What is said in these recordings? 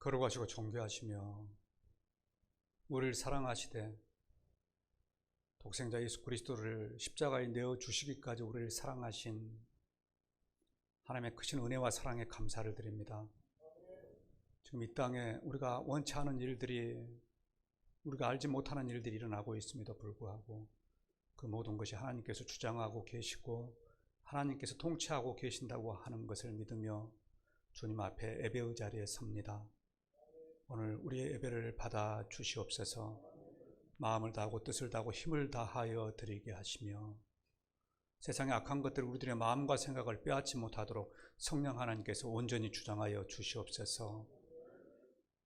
거룩하시고 존귀하시며 우리를 사랑하시되 독생자 예수 그리스도를 십자가에 내어주시기까지 우리를 사랑하신 하나님의 크신 은혜와 사랑에 감사를 드립니다. 지금 이 땅에 우리가 원치 않은 일들이, 우리가 알지 못하는 일들이 일어나고 있음에도 불구하고 그 모든 것이 하나님께서 주장하고 계시고 하나님께서 통치하고 계신다고 하는 것을 믿으며 주님 앞에 예배의 자리에 섭니다. 오늘 우리의 예배를 받아 주시옵소서. 마음을 다하고 뜻을 다하고 힘을 다하여 드리게 하시며 세상의 악한 것들을 우리들의 마음과 생각을 빼앗지 못하도록 성령 하나님께서 온전히 주장하여 주시옵소서.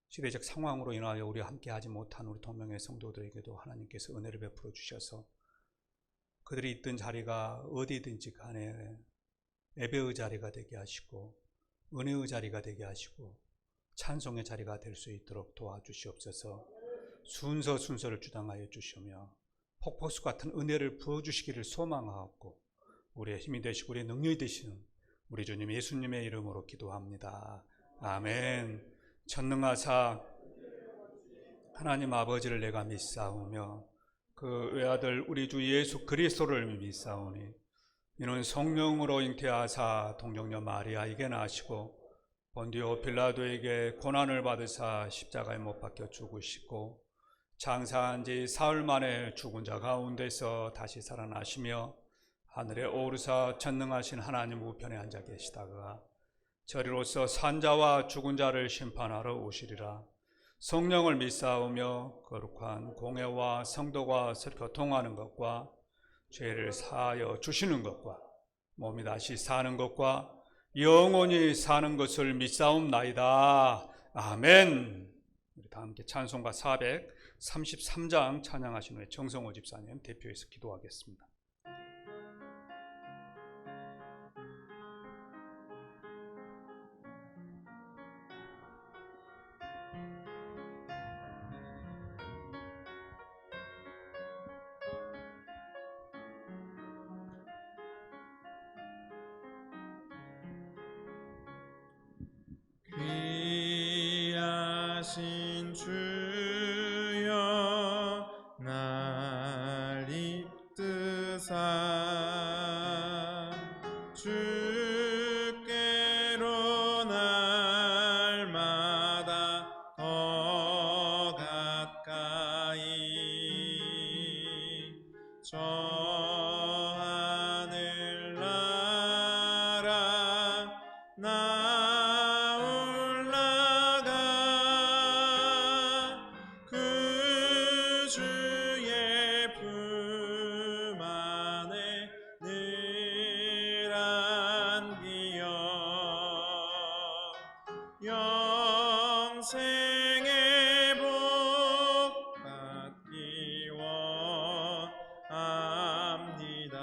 시대적 상황으로 인하여 우리와 함께하지 못한 우리 동명의 성도들에게도 하나님께서 은혜를 베풀어 주셔서 그들이 있던 자리가 어디든지 간에 예배의 자리가 되게 하시고 은혜의 자리가 되게 하시고 찬송의 자리가 될 수 있도록 도와주시옵소서. 순서를 주장하여 주시며 폭포수 같은 은혜를 부어주시기를 소망하옵고 우리의 힘이 되시고 우리의 능력이 되시는 우리 주님 예수님의 이름으로 기도합니다. 아멘. 전능하사 하나님 아버지를 내가 믿사오며 그 외아들 우리 주 예수 그리스도를 믿사오니 이는 성령으로 잉태하사 동정녀 마리아에게 나시고 본디오 빌라도에게 고난을 받으사 십자가에 못 박혀 죽으시고 장사한 지 사흘 만에 죽은 자 가운데서 다시 살아나시며 하늘에 오르사 전능하신 하나님 우편에 앉아 계시다가 저리로서 산자와 죽은 자를 심판하러 오시리라. 성령을 믿사오며 거룩한 공회와 성도가 교통하는 것과 죄를 사하여 주시는 것과 몸이 다시 사는 것과 영원히 사는 것을 믿사옵나이다. 아멘. 우리 다 함께 찬송가 433장 찬양하신 후에 정성호 집사님 대표해서 기도하겠습니다. 귀하신 주여 날 이끄사 주께로 날마다 더 가까이 저 하늘 나라 나 올라가 그 주의 품 안에 늘 안기어 영생의 복 받기 원합니다.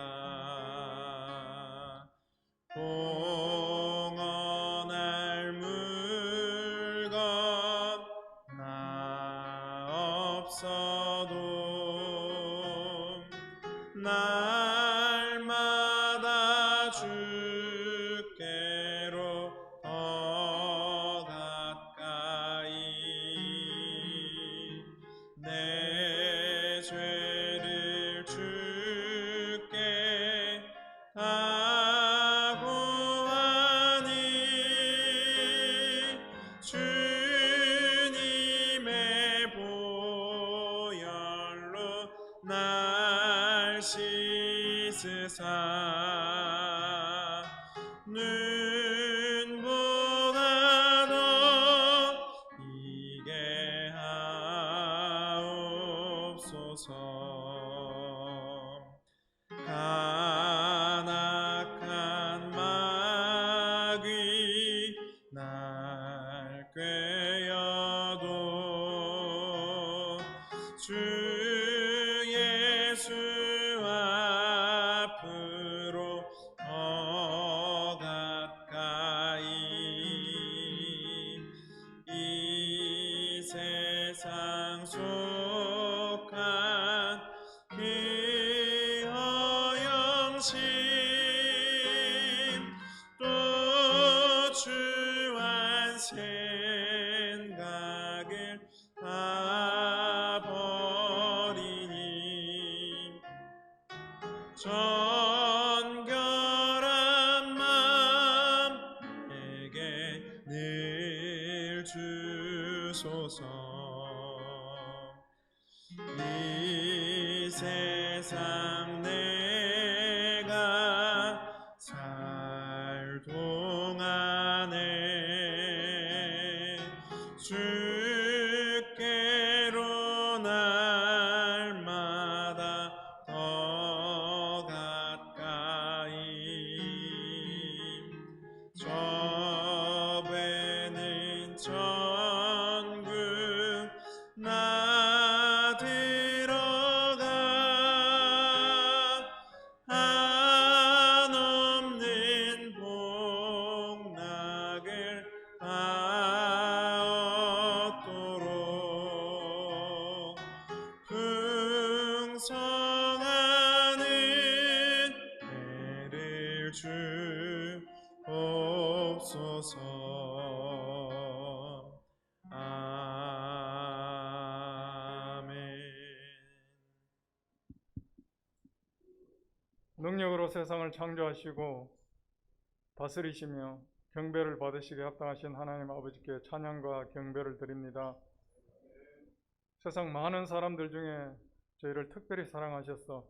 공헌할 물건 나 없어도 날마다 주께로 더 가까이 내 죄를 주께 다 구하니 주님의 보혈로 날 씻으사 눈보다 더 이게 하옵소서. 간악한 마귀 날 꾀어도 주 예수 앞으로 더 가까이 이 세상 속한 그 허영심 또 주한 생각 다 버리니 정결한 마음 내게 늘 주소서. 이 세상 내가 살 동안에 주께로 날마다 더 가까이 저 배는 천국 나 들어가 한없는 복락을 다 얻도록 풍성한 은혜를 주옵소서. 능력으로 세상을 창조하시고 다스리시며 경배를 받으시게 합당하신 하나님 아버지께 찬양과 경배를 드립니다. 세상 많은 사람들 중에 저희를 특별히 사랑하셔서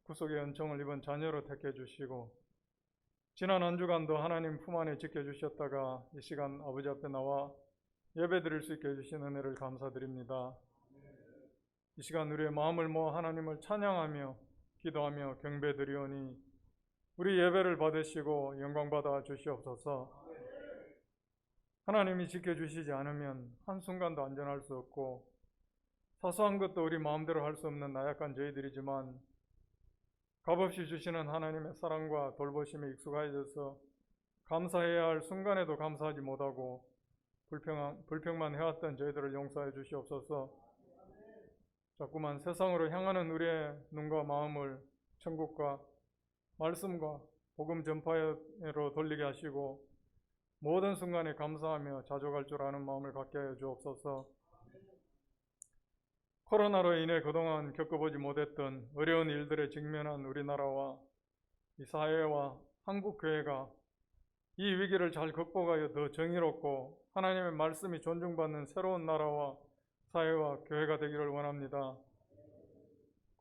구속의 은총을 입은 자녀로 택해 주시고 지난 한 주간도 하나님 품 안에 지켜주셨다가 이 시간 아버지 앞에 나와 예배 드릴 수 있게 해주신 은혜를 감사드립니다. 이 시간 우리의 마음을 모아 하나님을 찬양하며 기도하며 경배드리오니 우리 예배를 받으시고 영광받아 주시옵소서. 하나님이 지켜주시지 않으면 한순간도 안전할 수 없고 사소한 것도 우리 마음대로 할 수 없는 나약한 저희들이지만 값없이 주시는 하나님의 사랑과 돌보심에 익숙해져서 감사해야 할 순간에도 감사하지 못하고 불평만 해왔던 저희들을 용서해 주시옵소서. 자꾸만 세상으로 향하는 우리의 눈과 마음을 천국과 말씀과 복음 전파로 돌리게 하시고 모든 순간에 감사하며 자족할 줄 아는 마음을 갖게 하여 주옵소서. 코로나로 인해 그동안 겪어보지 못했던 어려운 일들에 직면한 우리나라와 이 사회와 한국 교회가 이 위기를 잘 극복하여 더 정의롭고 하나님의 말씀이 존중받는 새로운 나라와 사회와 교회가 되기를 원합니다.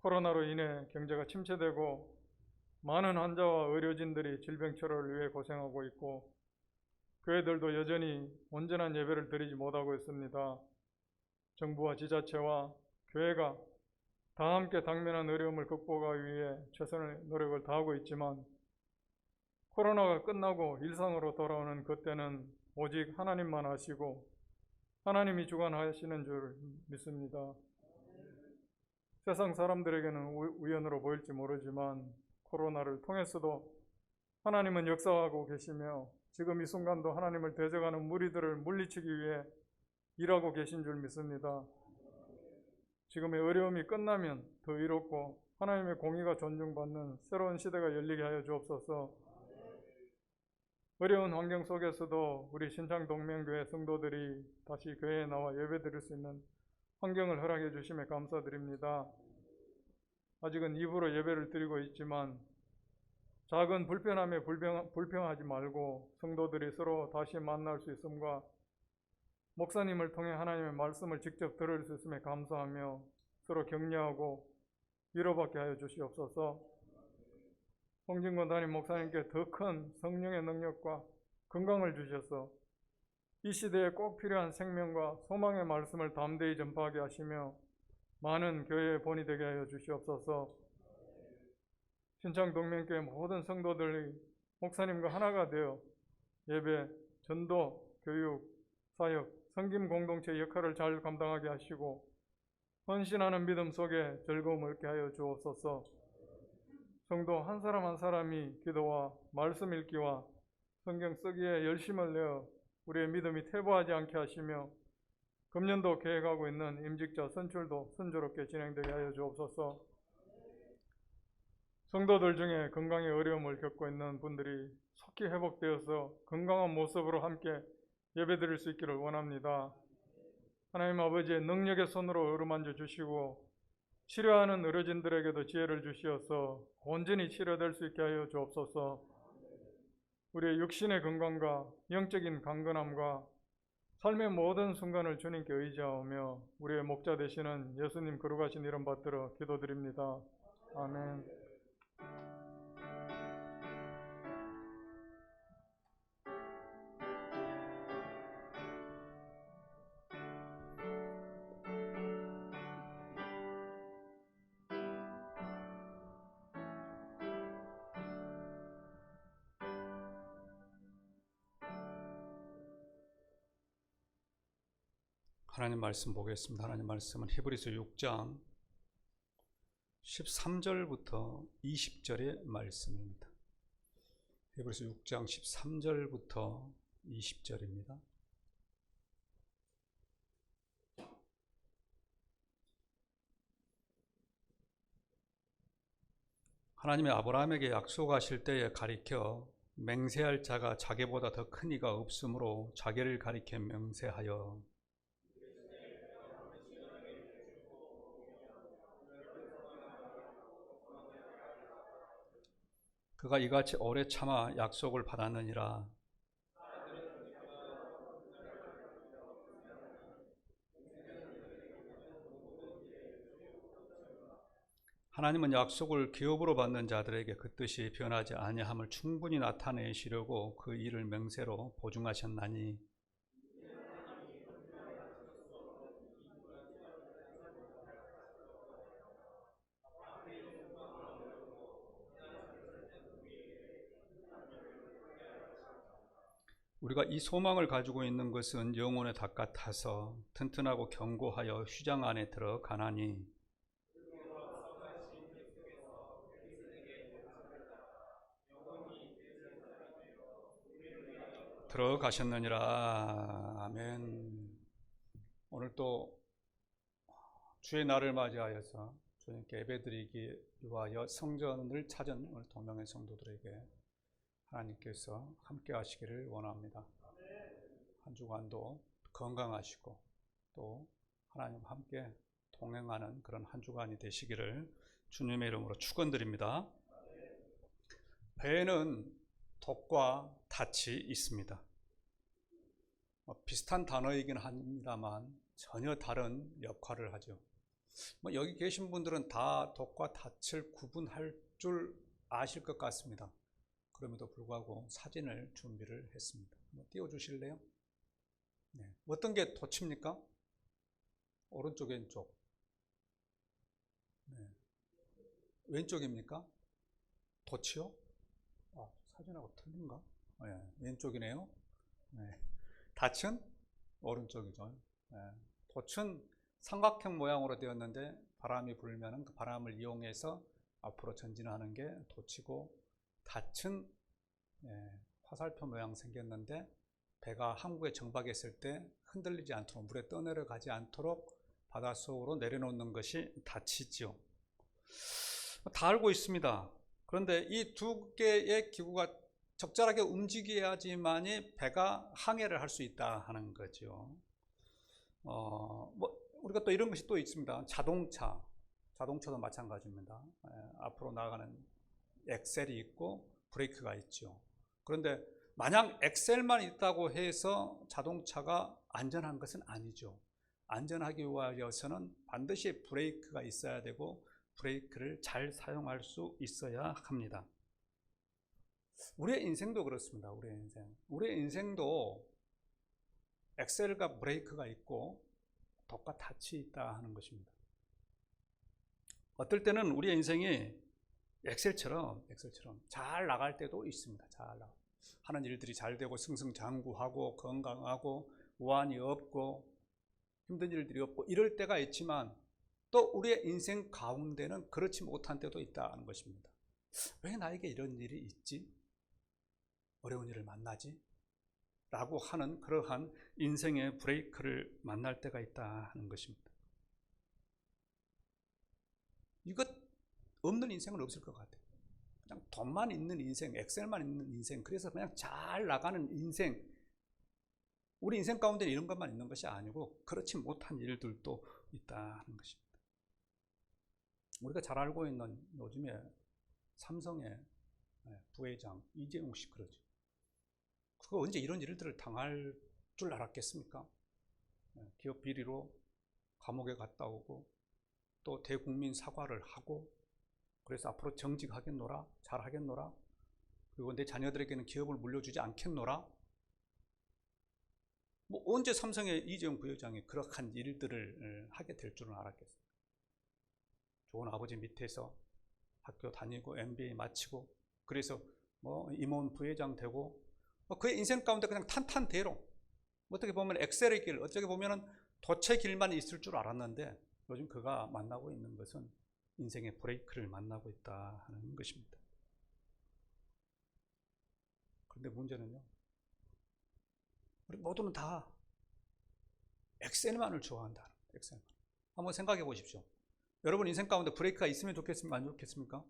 코로나로 인해 경제가 침체되고 많은 환자와 의료진들이 질병 치료를 위해 고생하고 있고 교회들도 여전히 온전한 예배를 드리지 못하고 있습니다. 정부와 지자체와 교회가 다 함께 당면한 어려움을 극복하기 위해 최선의 노력을 다하고 있지만 코로나가 끝나고 일상으로 돌아오는 그때는 오직 하나님만 아시고 하나님이 주관하시는 줄 믿습니다. 세상 사람들에게는 우연으로 보일지 모르지만 코로나를 통해서도 하나님은 역사하고 계시며 지금 이 순간도 하나님을 대적하는 무리들을 물리치기 위해 일하고 계신 줄 믿습니다. 지금의 어려움이 끝나면 더 이롭고 하나님의 공의가 존중받는 새로운 시대가 열리게 하여 주옵소서. 어려운 환경 속에서도 우리 신창동맹교회 성도들이 다시 교회에 나와 예배드릴 수 있는 환경을 허락해 주심에 감사드립니다. 아직은 입으로 예배를 드리고 있지만 작은 불편함에 불평하지 말고 성도들이 서로 다시 만날 수 있음과 목사님을 통해 하나님의 말씀을 직접 들을 수 있음에 감사하며 서로 격려하고 위로받게 하여 주시옵소서. 홍진권 담임 목사님께 더 큰 성령의 능력과 건강을 주셔서 이 시대에 꼭 필요한 생명과 소망의 말씀을 담대히 전파하게 하시며 많은 교회의 본이 되게 하여 주시옵소서. 신창동맹교회 모든 성도들이 목사님과 하나가 되어 예배, 전도, 교육, 사역, 섬김 공동체의 역할을 잘 감당하게 하시고 헌신하는 믿음 속에 즐거움을 얻게 하여 주옵소서. 성도 한 사람 한 사람이 기도와 말씀 읽기와 성경 쓰기에 열심을 내어 우리의 믿음이 퇴보하지 않게 하시며 금년도 계획하고 있는 임직자 선출도 순조롭게 진행되게 하여 주옵소서. 성도들 중에 건강에 어려움을 겪고 있는 분들이 속히 회복되어서 건강한 모습으로 함께 예배드릴 수 있기를 원합니다. 하나님 아버지의 능력의 손으로 어루만져 주시고 치료하는 의료진들에게도 지혜를 주시어서 온전히 치료될 수 있게 하여 주옵소서. 우리의 육신의 건강과 영적인 강건함과 삶의 모든 순간을 주님께 의지하오며 우리의 목자 되시는 예수님 거룩하신 이름 받들어 기도드립니다. 아멘. 하나님 말씀 보겠습니다. 하나님 말씀은 히브리서 6장 13절부터 20절의 말씀입니다. 히브리서 6장 13절부터 20절입니다. 하나님이 아브라함에게 약속하실 때에 가리켜 맹세할 자가 자기보다 더 큰 이가 없으므로 자기를 가리켜 맹세하여 그가 이같이 오래 참아 약속을 받았느니라. 하나님은 약속을 기업으로 받는 자들에게 그 뜻이 변하지 아니함을 충분히 나타내시려고 그 일을 맹세로 보증하셨나니 우리가 이 소망을 가지고 있는 것은 영혼의 닭 같아서 튼튼하고 견고하여 휘장 안에 들어가나니 들어가셨느니라. 아멘. 오늘 또 주의 날을 맞이하여서 주님께 예배드리기 위하여 성전을 찾은 오늘 동명의 성도들에게 하나님께서 함께 하시기를 원합니다. 한 주간도 건강하시고 또 하나님과 함께 동행하는 그런 한 주간이 되시기를 주님의 이름으로 축원드립니다. 배에는 독과 닻이 있습니다. 비슷한 단어이긴 합니다만 전혀 다른 역할을 하죠. 여기 계신 분들은 다 독과 닻을 구분할 줄 아실 것 같습니다. 그럼에도 불구하고 사진을 준비를 했습니다. 한번 띄워주실래요? 네. 어떤 게 돛입니까? 오른쪽, 왼쪽? 네. 왼쪽입니까? 돛이요? 사진하고 틀린가? 네. 왼쪽이네요. 네. 닻은 오른쪽이죠. 네. 돛은 삼각형 모양으로 되었는데 바람이 불면 그 바람을 이용해서 앞으로 전진하는 게 돛이고, 닻은 화살표 모양 생겼는데 배가 항구에 정박했을 때 흔들리지 않도록, 물에 떠내려가지 않도록 바닷속으로 내려놓는 것이 닻이지요. 다 알고 있습니다. 그런데 이 두 개의 기구가 적절하게 움직여야지만이 배가 항해를 할 수 있다 하는 거죠. 우리가 또 이런 것이 또 있습니다. 자동차도 마찬가지입니다. 앞으로 나가는 엑셀이 있고 브레이크가 있죠. 그런데 마냥 엑셀만 있다고 해서 자동차가 안전한 것은 아니죠. 안전하기 위하여서는 반드시 브레이크가 있어야 되고 브레이크를 잘 사용할 수 있어야 합니다. 우리의 인생도 그렇습니다. 우리의 인생도 엑셀과 브레이크가 있고 돛과 닻이 있다 하는 것입니다. 어떨 때는 우리의 인생이 엑셀처럼 잘 나갈 때도 있습니다. 하는 일들이 잘 되고 승승장구하고 건강하고 우환이 없고 힘든 일들이 없고 이럴 때가 있지만, 또 우리의 인생 가운데는 그렇지 못한 때도 있다는 것입니다. 왜 나에게 이런 일이 있지? 어려운 일을 만나지? 라고 하는 그러한 인생의 브레이크를 만날 때가 있다 하는 것입니다. 이것 없는 인생은 없을 것 같아요. 그냥 돈만 있는 인생, 엑셀만 있는 인생, 그래서 그냥 잘 나가는 인생, 우리 인생 가운데 이런 것만 있는 것이 아니고 그렇지 못한 일들도 있다는 것입니다. 우리가 잘 알고 있는 요즘에 삼성의 부회장 이재용 씨 그러죠. 그거 언제 이런 일들을 당할 줄 알았겠습니까? 기업 비리로 감옥에 갔다 오고 또 대국민 사과를 하고 그래서 앞으로 정직하겠노라, 잘하겠노라, 그리고 내 자녀들에게는 기업을 물려주지 않겠노라. 뭐 언제 삼성의 이재용 부회장이 그러한 일들을 하게 될 줄은 알았겠어요. 좋은 아버지 밑에서 학교 다니고 MBA 마치고 그래서 뭐 임원 부회장 되고 그의 인생 가운데 그냥 탄탄대로 어떻게 보면 엑셀의 길, 어떻게 보면 덫의 길만 있을 줄 알았는데 요즘 그가 만나고 있는 것은 인생의 브레이크를 만나고 있다 하는 것입니다. 그런데 문제는요, 우리 모두는 다 엑셀만을 좋아한다. 엑셀만. 한번 생각해 보십시오. 여러분 인생 가운데 브레이크가 있으면 좋겠습니까? 안 좋겠습니까?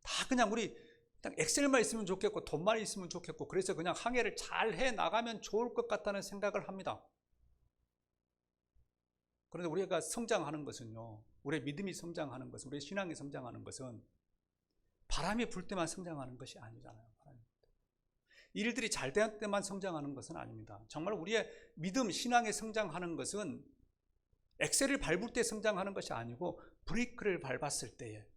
다 그냥 우리 그냥 엑셀만 있으면 좋겠고 돈만 있으면 좋겠고 그래서 그냥 항해를 잘 해 나가면 좋을 것 같다는 생각을 합니다. 그런데 우리가 성장하는 것은요, 우리의 믿음이 성장하는 것은, 우리의 신앙이 성장하는 것은 바람이 불 때만 성장하는 것이 아니잖아요. 일들이 잘 될 때만 성장하는 것은 아닙니다. 정말 우리의 믿음, 신앙이 성장하는 것은 엑셀을 밟을 때 성장하는 것이 아니고 브레이크를 밟았을 때에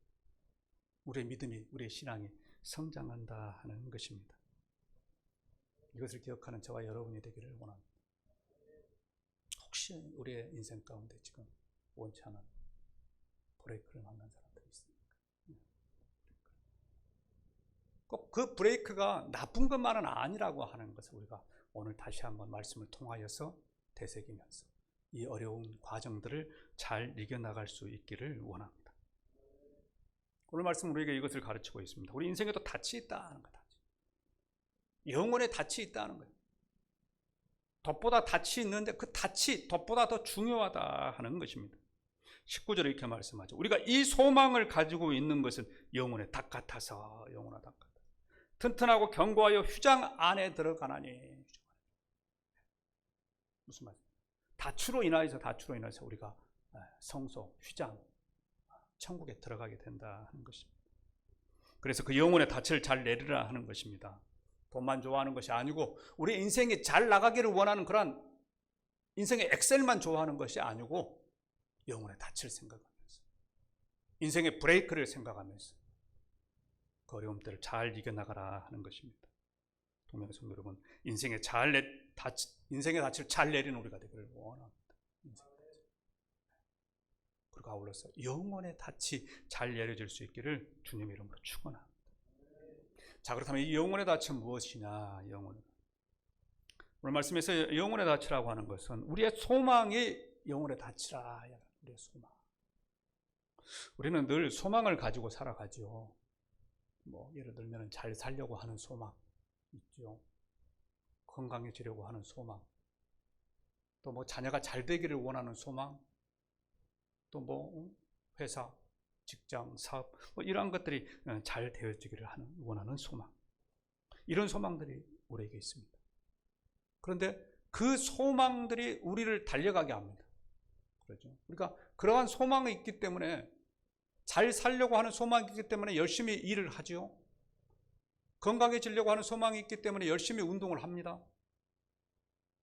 우리의 믿음이, 우리의 신앙이 성장한다 하는 것입니다. 이것을 기억하는 저와 여러분이 되기를 원합니다. 혹시 우리의 인생 가운데 지금 원치 않은 브레이크를 만난 사람들이 있습니까? 꼭 그 브레이크가 나쁜 것만은 아니라고 하는 것을 우리가 오늘 다시 한번 말씀을 통하여서 되새기면서 이 어려운 과정들을 잘 이겨나갈 수 있기를 원합니다. 오늘 말씀 우리에게 이것을 가르치고 있습니다. 우리 인생에도 닻이 있다는 것, 영혼의 닻이 있다는 거예요. 덫보다 닻이 있는데 그 덫이 덫보다 더 중요하다 하는 것입니다. 19절에 이렇게 말씀하죠. 우리가 이 소망을 가지고 있는 것은 영혼의 덫 같아서, 영혼의 덫 같아서 튼튼하고 견고하여 휴장 안에 들어가나니. 무슨 말이에요? 닻으로 인하여서 우리가 성소, 휴장, 천국에 들어가게 된다 하는 것입니다. 그래서 그 영혼의 닻을 잘 내리라 하는 것입니다. 돈만 좋아하는 것이 아니고 우리 인생이 잘 나가기를 원하는 그런 인생의 엑셀만 좋아하는 것이 아니고 영혼의 닻을 생각하면서 인생의 브레이크를 생각하면서 그 어려움 때를 잘 이겨나가라 하는 것입니다. 동명의 성도 여러분, 인생의 닻을 잘 내리는 우리가 되기를 원합니다. 그리고 아울러서 영혼의 닻이 잘 내려질 수 있기를 주님의 이름으로 축원합니다. 자, 그렇다면 이 영혼의 닻은 무엇이냐? 오늘 말씀에서 영혼의 닻이라고 하는 것은 우리의 소망이 영혼의 닻이라. 우리의 소망. 우리는 늘 소망을 가지고 살아가죠. 뭐 예를 들면 잘 살려고 하는 소망 있죠. 건강해지려고 하는 소망. 또 뭐 자녀가 잘 되기를 원하는 소망. 또 뭐 회사, 직장, 사업 뭐 이러한 것들이 잘 되어지기를 원하는 소망. 이런 소망들이 우리에게 있습니다. 그런데 그 소망들이 우리를 달려가게 합니다. 그렇죠? 그러니까 그러한 소망이 있기 때문에 잘 살려고 하는 소망이 있기 때문에 열심히 일을 하죠. 건강해지려고 하는 소망이 있기 때문에 열심히 운동을 합니다.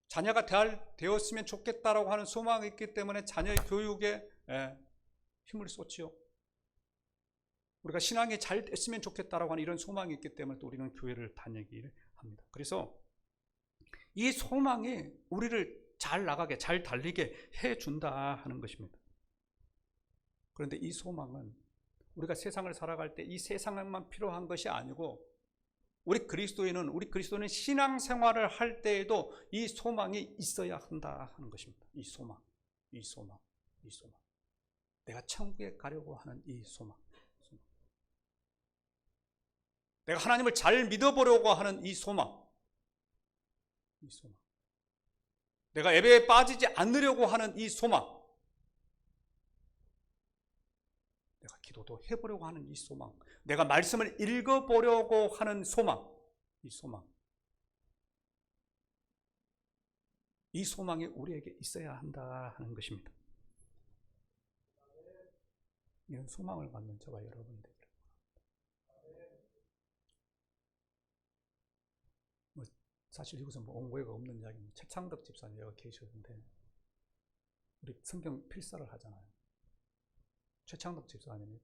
자녀가 잘 되었으면 좋겠다라고 하는 소망이 있기 때문에 자녀의 교육에 힘을 쏟지요. 우리가 신앙이 잘 됐으면 좋겠다라고 하는 이런 소망이 있기 때문에 또 우리는 교회를 다니기를 합니다. 그래서 이 소망이 우리를 잘 나가게, 잘 달리게 해준다 하는 것입니다. 그런데 이 소망은 우리가 세상을 살아갈 때 이 세상에만 필요한 것이 아니고 우리 그리스도인은 신앙생활을 할 때에도 이 소망이 있어야 한다 하는 것입니다. 이 소망. 내가 천국에 가려고 하는 이 소망. 내가 하나님을 잘 믿어보려고 하는 이 소망. 내가 예배에 빠지지 않으려고 하는 이 소망. 내가 기도도 해보려고 하는 이 소망. 내가 말씀을 읽어보려고 하는 소망. 이 소망. 이 소망이 우리에게 있어야 한다 하는 것입니다. 이런 소망을 갖는 저와 여러분들. 사실 이것은 온고가 없는 이야기입니다. 최창덕 집사님 여기 계셨는데 우리 성경 필사를 하잖아요. 최창덕 집사님이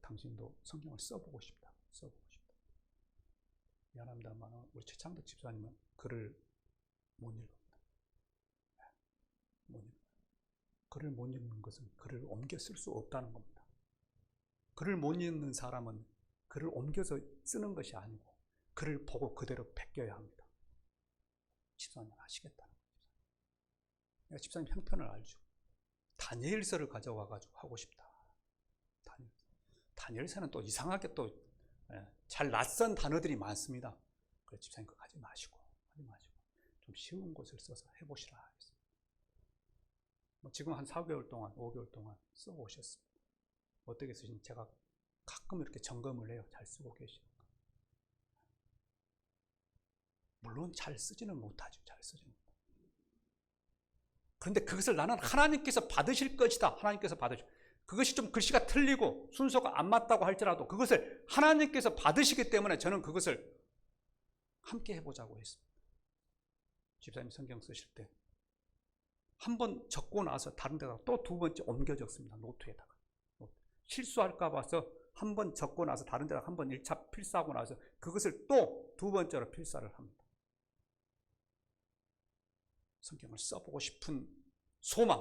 당신도 성경을 써보고 싶다. 미안합니다만 우리 최창덕 집사님은 글을 못 읽습니다. 글을 못 읽는 것은 글을 옮겨 쓸 수 없다는 겁니다. 글을 못 읽는 사람은 글을 옮겨서 쓰는 것이 아니고 글을 보고 그대로 베껴야 합니다. 집사님 아시겠다는 거죠. 내가 집사님 형편을 알죠. 다니엘서를 가져와가지고 하고 싶다. 다니엘서는 또 이상하게 또 잘 낯선 단어들이 많습니다. 그래서 집사님 그거 하지 마시고 좀 쉬운 것을 써서 해보시라 하겠습니다. 지금 한 4개월 동안 5개월 동안 써오셨습니다. 어떻게 쓰시는지 제가 가끔 이렇게 점검을 해요. 잘 쓰고 계시는가. 물론 잘 쓰지는 못하죠. 그런데 그것을 나는 하나님께서 받으실 것이다. 하나님께서 받으실. 그것이 좀 글씨가 틀리고 순서가 안 맞다고 할지라도 그것을 하나님께서 받으시기 때문에 저는 그것을 함께 해보자고 했습니다. 집사님 성경 쓰실 때 한 번 적고 나서 다른 데다가 또 두 번째 옮겨 적습니다. 노트에다가. 실수할까 봐서 한 번 적고 나서 다른 데다가 한 번 1차 필사하고 나서 그것을 또 두 번째로 필사를 합니다. 성경을 써보고 싶은 소망.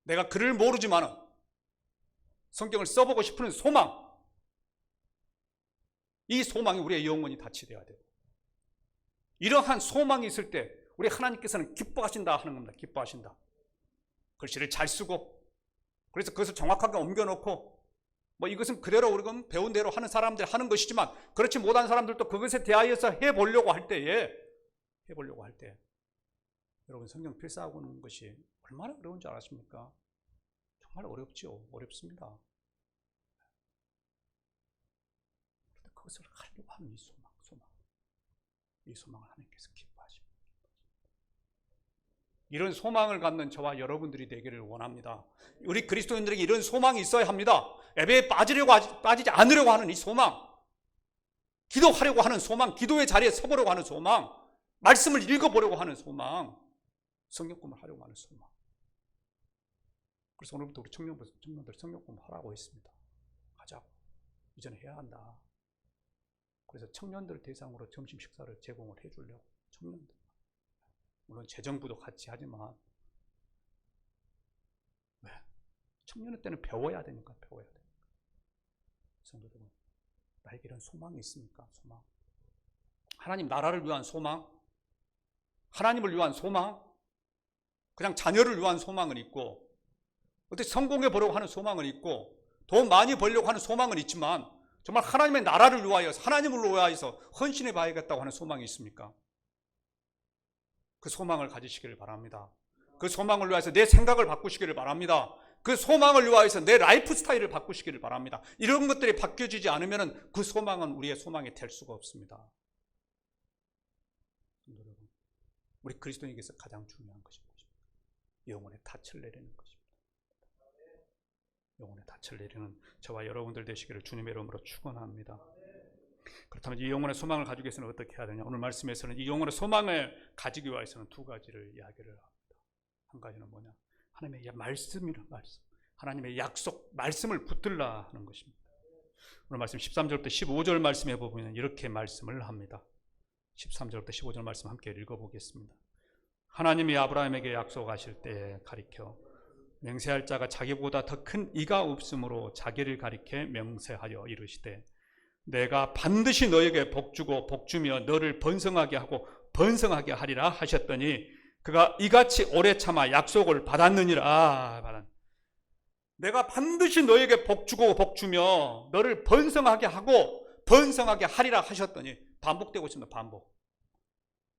내가 글을 모르지만은 성경을 써보고 싶은 소망. 이 소망이 우리의 영혼이 다치되어야 돼요. 이러한 소망이 있을 때 우리 하나님께서는 기뻐하신다 하는 겁니다. 기뻐하신다. 글씨를 잘 쓰고 그래서 그것을 정확하게 옮겨놓고 이것은 그대로 우리가 배운 대로 하는 사람들 하는 것이지만 그렇지 못한 사람들도 그것에 대하여서 해보려고 할 때 여러분 성경 필사하고 있는 것이 얼마나 어려운 줄 아십니까? 정말 어렵죠. 어렵습니다. 그런데 그것을 하려고 하는 이 소망을 하나님께서 기뻐하십니다. 이런 소망을 갖는 저와 여러분들이 되기를 원합니다. 우리 그리스도인들에게 이런 소망이 있어야 합니다. 예배에 빠지지 않으려고 하는 이 소망, 기도하려고 하는 소망, 기도의 자리에 서보려고 하는 소망, 말씀을 읽어보려고 하는 소망, 성경 공부를 하려고 하는 소망. 그래서 오늘부터 우리 청년들 성경 공부하라고 했습니다. 하자고. 이제는 해야 한다. 그래서 청년들 대상으로 점심 식사를 제공을 해주려고. 청년들. 물론 재정부도 같이 하지만 청년의 때는 배워야 되니까. 성도 여러분, 나에게 이런 소망이 있습니까? 소망. 하나님 나라를 위한 소망, 하나님을 위한 소망, 그냥 자녀를 위한 소망은 있고, 어떻게 성공해 보려고 하는 소망은 있고, 돈 많이 벌려고 하는 소망은 있지만, 정말 하나님의 나라를 위하여서, 하나님을 위하여서 헌신해 봐야겠다고 하는 소망이 있습니까? 그 소망을 가지시기를 바랍니다. 그 소망을 위하여서 내 생각을 바꾸시기를 바랍니다. 그 소망을 위하여서 내 라이프 스타일을 바꾸시기를 바랍니다. 이런 것들이 바뀌어지지 않으면 그 소망은 우리의 소망이 될 수가 없습니다. 우리 그리스도인에게서 가장 중요한 것이 무엇입니까? 영혼의 닻을 내리는 것입니다. 영혼의 닻을 내리는 저와 여러분들 되시기를 주님의 이름으로 축원합니다. 그렇다면 이 영혼의 소망을 가지기 위해서는 어떻게 해야 되냐? 오늘 말씀에서는 이 영혼의 소망을 가지기 위해서는 두 가지를 이야기를 합니다. 한 가지는 뭐냐? 하나님의 말씀이란 말씀. 하나님의 약속, 말씀을 붙들라 하는 것입니다. 오늘 말씀 13절부터 15절 말씀에 보면 이렇게 말씀을 합니다. 13절부터 15절 말씀 함께 읽어보겠습니다. 하나님이 아브라함에게 약속하실 때 가리켜 맹세할 자가 자기보다 더 큰 이가 없으므로 자기를 가리켜 명세하여 이르시되 내가 반드시 너에게 복주고 복주며 너를 번성하게 하고 번성하게 하리라 하셨더니 그가 이같이 오래 참아 약속을 받았느니라. 내가 반드시 너에게 복주고 복주며 너를 번성하게 하고 번성하게 하리라 하셨더니 반복되고 있습니다. 반복.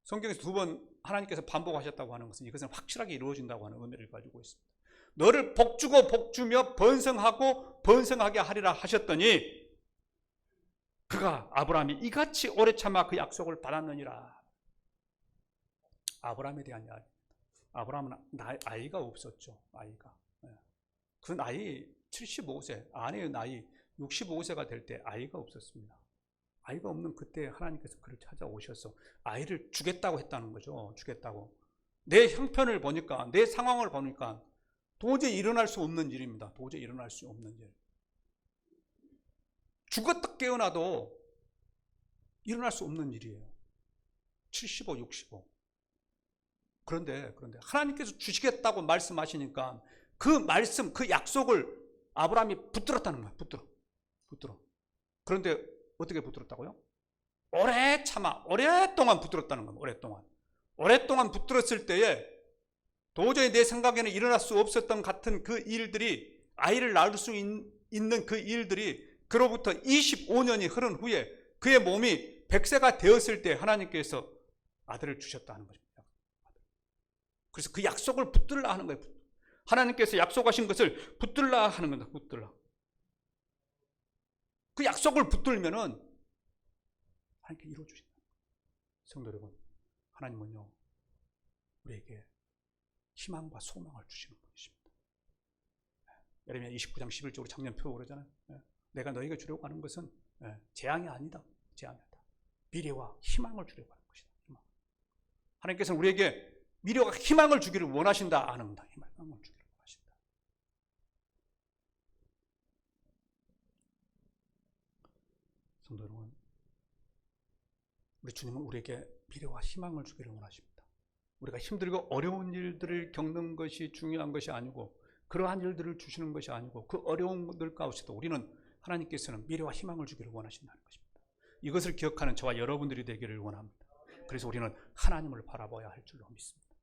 성경에서 두 번 하나님께서 반복하셨다고 하는 것은 이것은 확실하게 이루어진다고 하는 의미를 가지고 있습니다. 너를 복주고 복주며 번성하고 번성하게 하리라 하셨더니 그가 아브라함이 이같이 오래 참아 그 약속을 받았느니라. 아브라함에 대한 이야기. 아브라함은 아이가 없었죠. 아이가. 그 나이 75세, 아내의 나이 65세가 될 때 아이가 없었습니다. 아이가 없는 그때 하나님께서 그를 찾아오셔서 아이를 주겠다고 했다는 거죠. 주겠다고. 내 형편을 보니까, 내 상황을 보니까 도저히 일어날 수 없는 일입니다. 도저히 일어날 수 없는 일. 죽었다 깨어나도 일어날 수 없는 일이에요. 75, 65. 그런데 하나님께서 주시겠다고 말씀하시니까 그 말씀, 그 약속을 아브라함이 붙들었다는 거예요. 붙들어. 그런데 어떻게 붙들었다고요? 오랫동안 붙들었다는 겁니다. 오랫동안 붙들었을 때에 도저히 내 생각에는 일어날 수 없었던 같은 그 일들이, 아이를 낳을 수 있는 그 일들이 그로부터 25년이 흐른 후에 그의 몸이 100세가 되었을 때 하나님께서 아들을 주셨다는 것입니다. 그래서 그 약속을 붙들라 하는 거예요. 하나님께서 약속하신 것을 붙들라 하는 겁니다. 붙들라. 그 약속을 붙들면은 하나님께 이루어주신다. 성도 여러분, 하나님은요, 우리에게 희망과 소망을 주시는 분이십니다. 예레미야 29장 11절로 작년 표 그러잖아요. 내가 너희에게 주려고 하는 것은 재앙이 아니다. 미래와 희망을 주려고 하는 것이다. 하나님께서는 우리에게 미래와 희망을 주기를 원하신다 하는 겁니다. 희망을 주기를 원하신다. 성도 여러분, 우리 주님은 우리에게 미래와 희망을 주기를 원하십니다. 우리가 힘들고 어려운 일들을 겪는 것이 중요한 것이 아니고, 그러한 일들을 주시는 것이 아니고, 그 어려운 것들 가운데서도 우리는 하나님께서는 미래와 희망을 주기를 원하신다는 것입니다. 이것을 기억하는 저와 여러분들이 되기를 원합니다. 그래서 우리는 하나님을 바라봐야 할 줄로 믿습니다.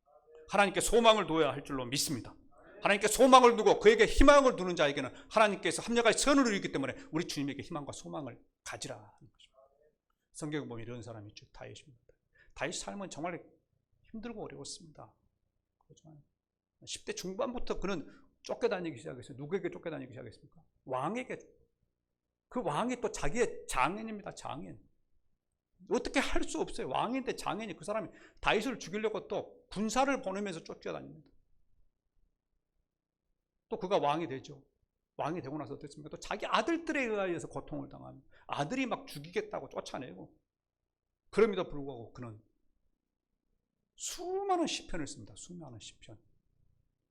하나님께 소망을 둬야 할 줄로 믿습니다. 하나님께 소망을 두고 그에게 희망을 두는 자에게는 하나님께서 합력하여 선을 이루기 때문에 우리 주님에게 희망과 소망을 가지라 하는 것입니다. 성경에 보면 이런 사람이 있죠. 다윗입니다. 다윗 삶은 정말 힘들고 어려웠습니다. 그렇지만 10대 중반부터 그는 쫓겨다니기 시작했어요. 누구에게 쫓겨다니기 시작했습니까? 왕에게. 그 왕이 또 자기의 장인입니다. 장인. 어떻게 할 수 없어요. 왕인데 장인이, 그 사람이 다윗을 죽이려고 또 군사를 보내면서 쫓겨다닙니다. 또 그가 왕이 되죠. 왕이 되고 나서 어떻습니까? 또 자기 아들들에 의해서 고통을 당합니다. 아들이 막 죽이겠다고 쫓아내고. 그럼에도 불구하고 그는 수많은 시편을 씁니다. 수많은 시편.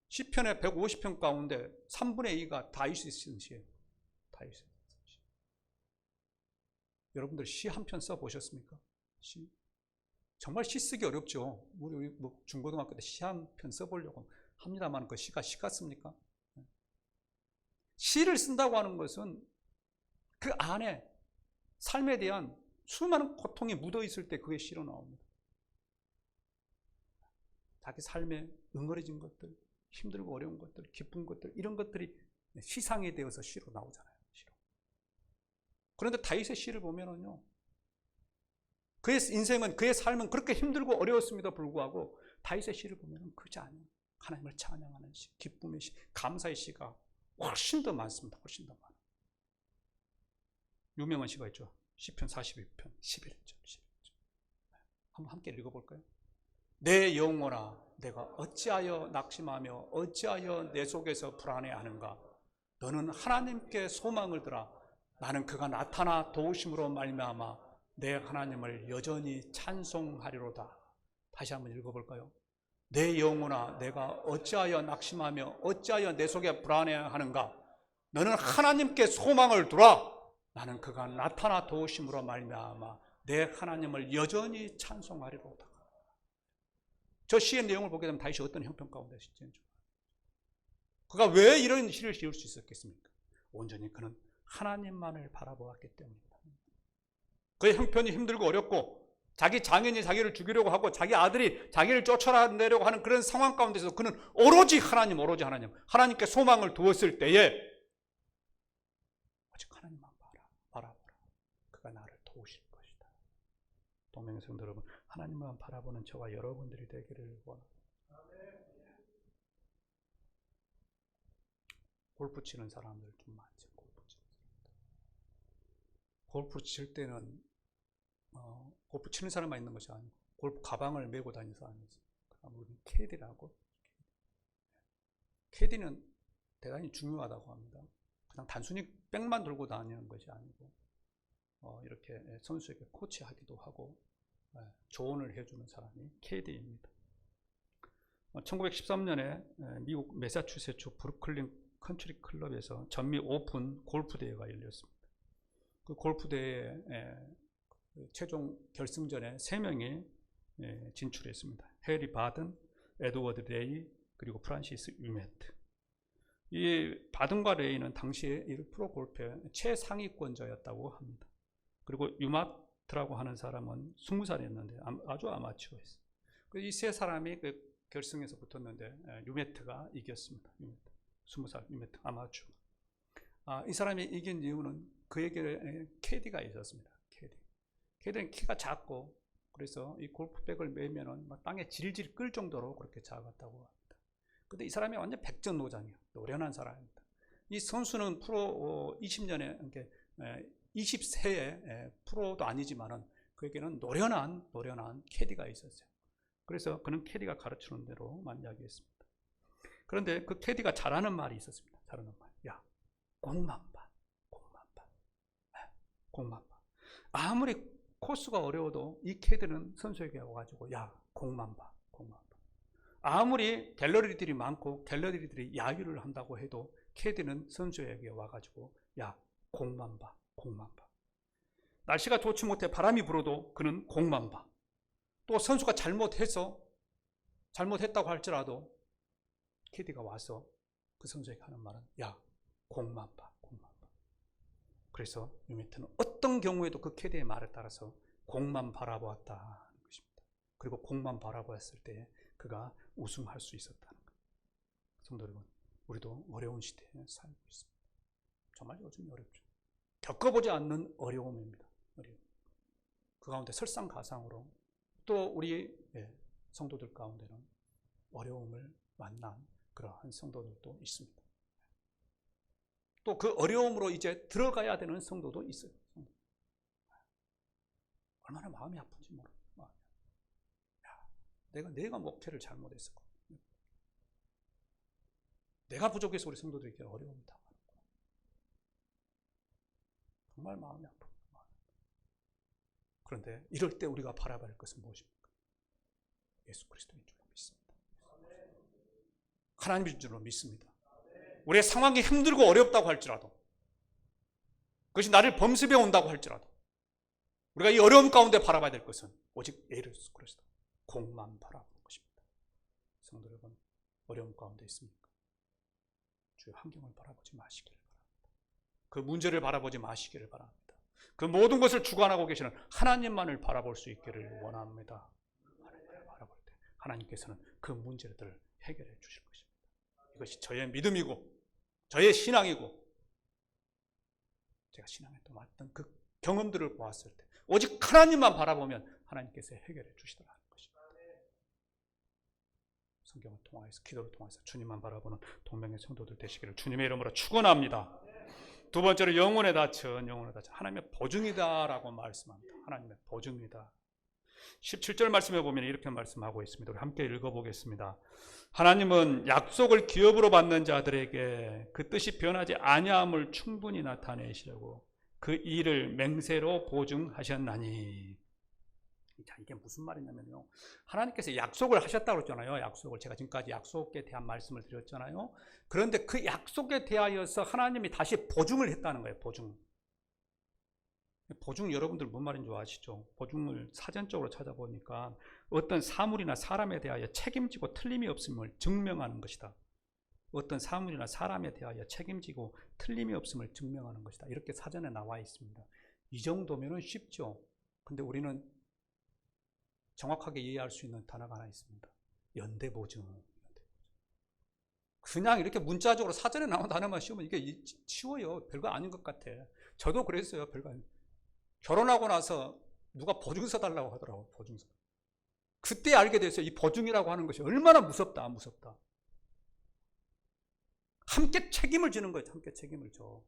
시편의 150편 가운데 3분의 2가 다윗이 쓴 시예요. 다윗이 쓴 시. 여러분들 시 한 편 써보셨습니까? 시. 정말 시 쓰기 어렵죠. 우리 중고등학교 때 시 한 편 써보려고 합니다만 그 시가 같습니까? 시를 쓴다고 하는 것은 그 안에 삶에 대한 수많은 고통이 묻어 있을 때 그게 시로 나옵니다. 자기 삶에 응어리진 것들, 힘들고 어려운 것들, 기쁜 것들, 이런 것들이 시상이 되어서 시로 나오잖아요. 시로. 그런데 다윗의 시를 보면은요, 그의 인생은, 그의 삶은 그렇게 힘들고 어려웠음에도 불구하고 다윗의 시를 보면은 그렇지 않아요. 하나님을 찬양하는 시, 기쁨의 시, 감사의 시가 훨씬 더 많습니다. 훨씬 더 많아요. 유명한 시가 있죠. 시편 42편 11절. 한번 함께 읽어볼까요? 내 영혼아, 내가 어찌하여 낙심하며 어찌하여 내 속에서 불안해하는가? 너는 하나님께 소망을 들어. 나는 그가 나타나 도우심으로 말미암아 내 하나님을 여전히 찬송하리로다. 다시 한번 읽어볼까요? 내 영혼아, 내가 어찌하여 낙심하며 어찌하여 내 속에 불안해하는가? 너는 하나님께 소망을 두라. 나는 그가 나타나 도우심으로 말미암아 내 하나님을 여전히 찬송하리로다. 저 시의 내용을 보게 되면 다윗이 어떤 형편 가운데 있는지, 그가 왜 이런 시를 지을 수 있었겠습니까? 온전히 그는 하나님만을 바라보았기 때문입니다. 그의 형편이 힘들고 어렵고 자기 장인이 자기를 죽이려고 하고 자기 아들이 자기를 쫓아내려고 하는 그런 상황 가운데서 그는 오로지 하나님, 하나님께 소망을 두었을 때에 오직 하나님만 바라보라. 그가 나를 도우실 것이다. 동명의 성도 여러분, 하나님만 바라보는 저와 여러분들이 되기를 원합니다. 골프 치는 사람들 좀 많죠. 골프 칠 때는 골프 치는 사람만 있는 것이 아니고 골프 가방을 메고 다니는 사람이 있어요. 우리는 캐디라고. 캐디는 대단히 중요하다고 합니다. 그냥 단순히 백만 들고 다니는 것이 아니고 이렇게 선수에게 코치하기도 하고 조언을 해주는 사람이 캐디입니다. 1913년에 미국 매사추세츠 브루클린 컨트리 클럽에서 전미 오픈 골프 대회가 열렸습니다. 그 골프 대회에 최종 결승전에 3명이 진출했습니다. 해리 바든, 에드워드 레이, 그리고 프란시스 유메트. 이 바든과 레이는 당시에 프로 골프의 최상위권자였다고 합니다. 그리고 유마트라고 하는 사람은 20살이었는데 아주 아마추어였어요. 이 세 사람이 그 결승에서 붙었는데 유메트가 이겼습니다. 유메트. 20살 유메트 아마추어. 이 사람이 이긴 이유는 그에게 캐디가 있었습니다. 캐디는 키가 작고 그래서 이 골프백을 매면은 땅에 질질 끌 정도로 그렇게 작았다고 합니다. 근데 이 사람이 완전 백전노장이에요. 노련한 사람입니다. 이 선수는 프로 20년에 그러니까 20세에 프로도 아니지만은 그에게는 노련한 캐디가 있었어요. 그래서 그는 캐디가 가르치는 대로만 이야기했습니다. 그런데 그 캐디가 잘하는 말이 있었습니다. 잘하는 말. 야, 공만 봐. 아무리 코스가 어려워도 이 캐디는 선수에게 와가지고 야, 공만 봐. 아무리 갤러리들이 많고 갤러리들이 야유를 한다고 해도 캐디는 선수에게 와가지고 야, 공만 봐. 날씨가 좋지 못해 바람이 불어도 그는 공만 봐. 또 선수가 잘못했다고 할지라도 캐디가 와서 그 선수에게 하는 말은 야, 공만 봐. 그래서 유메트는 어떤 경우에도 그 캐디의 말에 따라서 공만 바라보았다는 것입니다. 그리고 공만 바라보았을 때 그가 우승할 수 있었다는 거예요. 성도 여러분, 우리도 어려운 시대에 살고 있습니다. 정말 요즘이 어렵죠. 겪어보지 않는 어려움입니다. 그 가운데 설상가상으로 또 우리 성도들 가운데는 어려움을 만난 그러한 성도들도 있습니다. 또 그 어려움으로 이제 들어가야 되는 성도도 있어요. 얼마나 마음이 아픈지 모릅니다. 내가 목회를 잘못했어. 내가 부족해서 우리 성도들에게 어려움이 당하는구나. 정말 마음이 아픕니다. 그런데 이럴 때 우리가 바라봐야 할 것은 무엇입니까? 예수 그리스도인 줄로 믿습니다. 하나님인 줄로 믿습니다. 우리의 상황이 힘들고 어렵다고 할지라도 그것이 나를 범습해 온다고 할지라도 우리가 이 어려움 가운데 바라봐야 될 것은 오직 예수 그리스도 공만 바라보는 것입니다. 성도 여러분, 어려움 가운데 있습니까? 주의 환경을 바라보지 마시기를 바랍니다. 그 문제를 바라보지 마시기를 바랍니다. 그 모든 것을 주관하고 계시는 하나님만을 바라볼 수 있기를 원합니다. 하나님을 바라볼 때 하나님께서는 그 문제들을 해결해 주실 것입니다. 이것이 저의 믿음이고 저의 신앙이고 제가 신앙에 또 맞던 그 경험들을 보았을 때 오직 하나님만 바라보면 하나님께서 해결해 주시더라는 것입니다. 성경을 통해서 기도를 통해서 주님만 바라보는 동명의 성도들 되시기를 주님의 이름으로 축원합니다. 두 번째로 영혼의 다천 하나님의 보증이다라고 말씀합니다. 하나님의 보증이다. 17절 말씀에 보면 이렇게 말씀하고 있습니다. 우리 함께 읽어보겠습니다. 하나님은 약속을 기업으로 받는 자들에게 그 뜻이 변하지 아니함을 충분히 나타내시려고 그 일을 맹세로 보증하셨나니. 자, 이게 무슨 말이냐면요, 하나님께서 약속을 하셨다고 했잖아요. 약속을 제가 지금까지 약속에 대한 말씀을 드렸잖아요. 그런데 그 약속에 대하여서 하나님이 다시 보증을 했다는 거예요. 보증 여러분들 뭔 말인지 아시죠? 보증을 사전적으로 찾아보니까 어떤 사물이나 사람에 대하여 책임지고 틀림이 없음을 증명하는 것이다. 어떤 사물이나 사람에 대하여 책임지고 틀림이 없음을 증명하는 것이다. 이렇게 사전에 나와 있습니다. 이 정도면 쉽죠. 근데 우리는 정확하게 이해할 수 있는 단어가 하나 있습니다. 연대보증. 그냥 이렇게 문자적으로 사전에 나온 단어만 씌우면 이게 쉬워요. 별거 아닌 것 같아. 저도 그랬어요. 별거 아닌. 결혼하고 나서 누가 보증서 달라고 하더라고요. 보증서. 그때 알게 됐어요. 이 보증이라고 하는 것이 얼마나 무섭다. 함께 책임을 지는 거죠. 함께 책임을 져.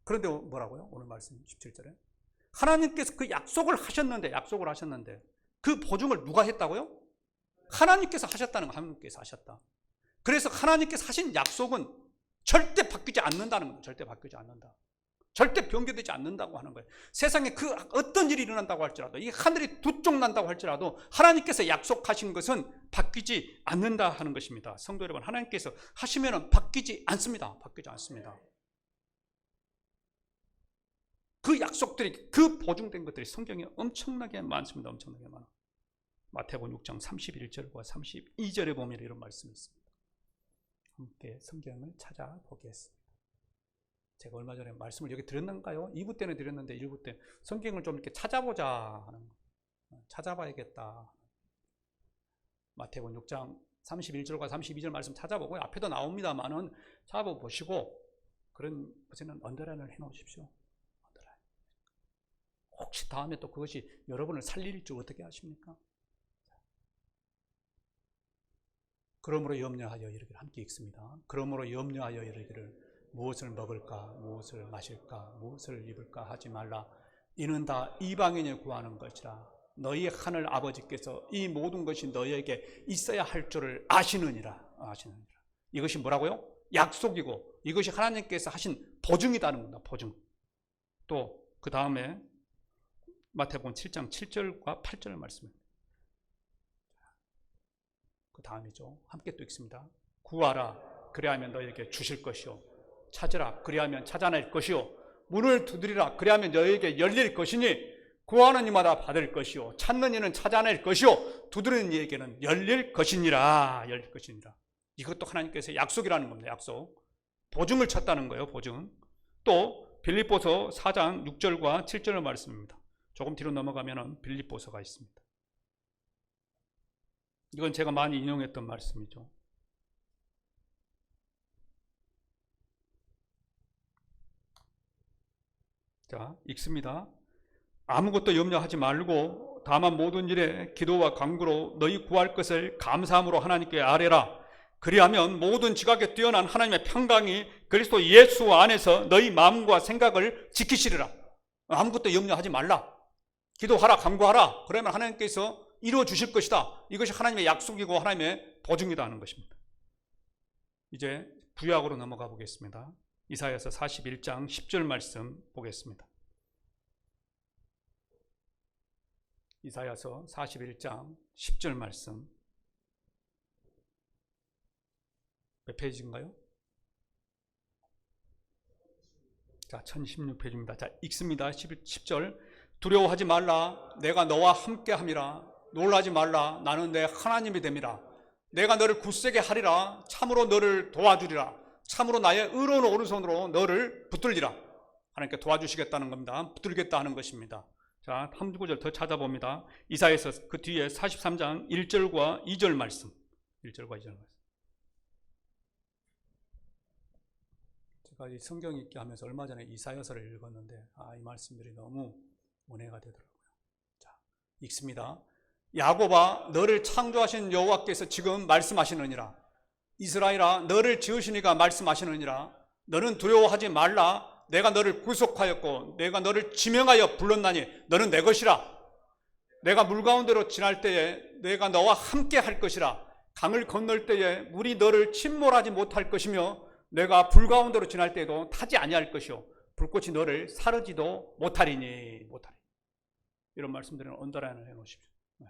그런데 뭐라고요? 오늘 말씀 17절에 하나님께서 그 약속을 하셨는데 그 보증을 누가 했다고요? 하나님께서 하셨다는 거, 하나님께서 하셨다. 그래서 하나님께서 하신 약속은 절대 바뀌지 않는다는 거예요. 절대 바뀌지 않는다. 절대 변개되지 않는다고 하는 거예요. 세상에 그 어떤 일이 일어난다고 할지라도, 이 하늘이 두 쪽 난다고 할지라도 하나님께서 약속하신 것은 바뀌지 않는다 하는 것입니다. 성도 여러분, 하나님께서 하시면 바뀌지 않습니다. 바뀌지 않습니다. 그 약속들이, 그 보증된 것들이 성경에 엄청나게 많습니다. 엄청나게 많아. 마태복음 6장 31절과 32절에 보면 이런 말씀이 있습니다. 함께 성경을 찾아보겠습니다. 제가 얼마 전에 말씀을 여기 드렸는가요? 2부 때는 드렸는데 1부 때 성경을 좀 이렇게 찾아보자 하는 거. 찾아봐야겠다. 마태복음 6장 31절과 32절 말씀 찾아보고 앞에도 나옵니다만은 찾아보시고 그런 것에는 언더라인을 해놓으십시오. 언더라인. 혹시 다음에 또 그것이 여러분을 살릴 줄 어떻게 하십니까? 그러므로 염려하여 이르기를, 함께 읽습니다. 그러므로 염려하여 이르기를 무엇을 먹을까, 무엇을 마실까, 무엇을 입을까 하지 말라. 이는 다 이방인이 구하는 것이라. 너희 하늘 아버지께서 이 모든 것이 너희에게 있어야 할 줄을 아시느니라. 아시느니라. 이것이 뭐라고요? 약속이고 이것이 하나님께서 하신 보증이라는 겁니다. 보증. 또 그 다음에 마태복음 7장 7절과 8절 말씀입니다. 그 다음이죠. 함께 또 읽습니다. 구하라, 그리하면 너희에게 주실 것이요. 찾으라, 그리하면 찾아낼 것이요. 문을 두드리라, 그리하면 너희에게 열릴 것이니 구하는 이마다 받을 것이요. 찾는 이는 찾아낼 것이요. 두드리는 이에게는 열릴 것이니라. 열릴 것이니라. 이것도 하나님께서 약속이라는 겁니다. 약속. 보증을 쳤다는 거예요. 보증. 또 빌립보서 4장 6절과 7절의 말씀입니다. 조금 뒤로 넘어가면 빌립보서가 있습니다. 이건 제가 많이 인용했던 말씀이죠. 자, 읽습니다. 아무것도 염려하지 말고 다만 모든 일에 기도와 간구로 너희 구할 것을 감사함으로 하나님께 아뢰라. 그리하면 모든 지각에 뛰어난 하나님의 평강이 그리스도 예수 안에서 너희 마음과 생각을 지키시리라. 아무것도 염려하지 말라. 기도하라, 간구하라. 그러면 하나님께서 이루어 주실 것이다. 이것이 하나님의 약속이고 하나님의 보증이다 하는 것입니다. 이제 구약으로 넘어가 보겠습니다. 이사야서 41장 10절 말씀 보겠습니다. 이사야서 41장 10절 말씀. 몇 페이지인가요? 자, 1016페이지입니다. 자, 읽습니다. 10절. 두려워하지 말라. 내가 너와 함께 함이라. 놀라지 말라. 나는 내 하나님이 됨이라. 내가 너를 굳세게 하리라. 참으로 너를 도와주리라. 참으로 나의 의로운 오른손으로 너를 붙들리라. 하나님께 도와주시겠다는 겁니다. 붙들겠다 하는 것입니다. 자, 한 구절 더 찾아봅니다. 이사야서 그 뒤에 43장 1절과 2절 말씀. 1절과 2절 말씀. 제가 이 성경 읽기 하면서 얼마 전에 이사야서를 읽었는데 이 말씀들이 너무 은혜가 되더라고요. 자, 읽습니다. 야곱아, 너를 창조하신 여호와께서 지금 말씀하시느니라. 이스라엘아, 너를 지으시니가 말씀하시느니라. 너는 두려워하지 말라. 내가 너를 구속하였고 내가 너를 지명하여 불렀나니 너는 내 것이라. 내가 물 가운데로 지날 때에 내가 너와 함께 할 것이라. 강을 건널 때에 물이 너를 침몰하지 못할 것이며 내가 불 가운데로 지날 때에도 타지 아니할 것이요 불꽃이 너를 사르지도 못하리니. 이런 말씀들은 언더라인을 해놓으십시오. 네.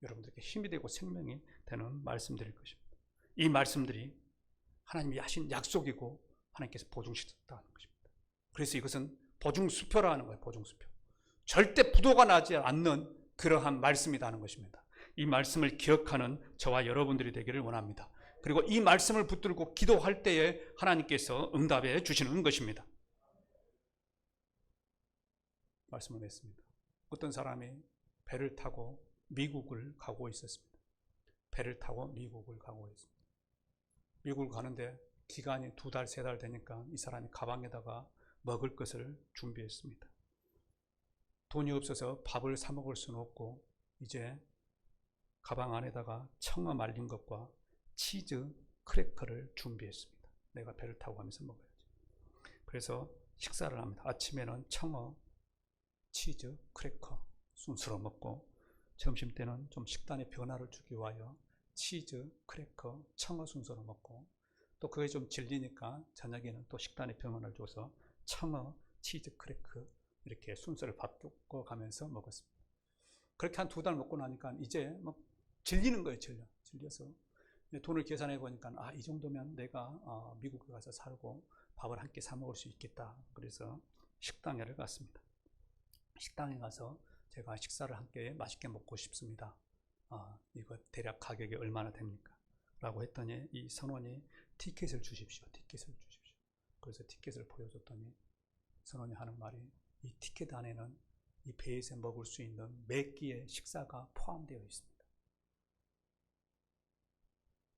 여러분들에게 힘이 되고 생명이 되는 말씀들일 것입니다. 이 말씀들이 하나님이 하신 약속이고 하나님께서 보증시켰다는 것입니다. 그래서 이것은 보증수표라 하는 거예요. 보증수표. 절대 부도가 나지 않는 그러한 말씀이라는 것입니다. 이 말씀을 기억하는 저와 여러분들이 되기를 원합니다. 그리고 이 말씀을 붙들고 기도할 때에 하나님께서 응답해 주시는 것입니다. 말씀을 했습니다. 어떤 사람이 배를 타고 미국을 가고 있었습니다. 배를 타고 미국을 가고 있습니다. 미국을 가는데 기간이 2달, 3달 되니까 이 사람이 가방에다가 먹을 것을 준비했습니다. 돈이 없어서 밥을 사 먹을 수는 없고 이제 가방 안에다가 청어 말린 것과 치즈 크래커를 준비했습니다. 내가 배를 타고 가면서 먹어야지. 그래서 식사를 합니다. 아침에는 청어, 치즈, 크래커 순서로 먹고 점심 때는 좀 식단에 변화를 주기 위하여 치즈, 크래커, 청어 순서로 먹고, 또 그게 좀 질리니까 저녁에는 또 식단에 변화를 줘서 청어, 치즈, 크래커 이렇게 순서를 바꾸고 가면서 먹었습니다. 그렇게 한 2달 먹고 나니까 이제 막 질리는 거예요. 질려서 돈을 계산해 보니까 이 정도면 내가 미국에 가서 살고 밥을 한 끼 사 먹을 수 있겠다. 그래서 식당에를 갔습니다. 식당에 가서 제가 식사를 함께 맛있게 먹고 싶습니다. 이거 대략 가격이 얼마나 됩니까? 라고 했더니 이 선원이 티켓을 주십시오. 그래서 티켓을 보여줬더니 선원이 하는 말이, 이 티켓 안에는 이 배에서 먹을 수 있는 몇 끼의 식사가 포함되어 있습니다.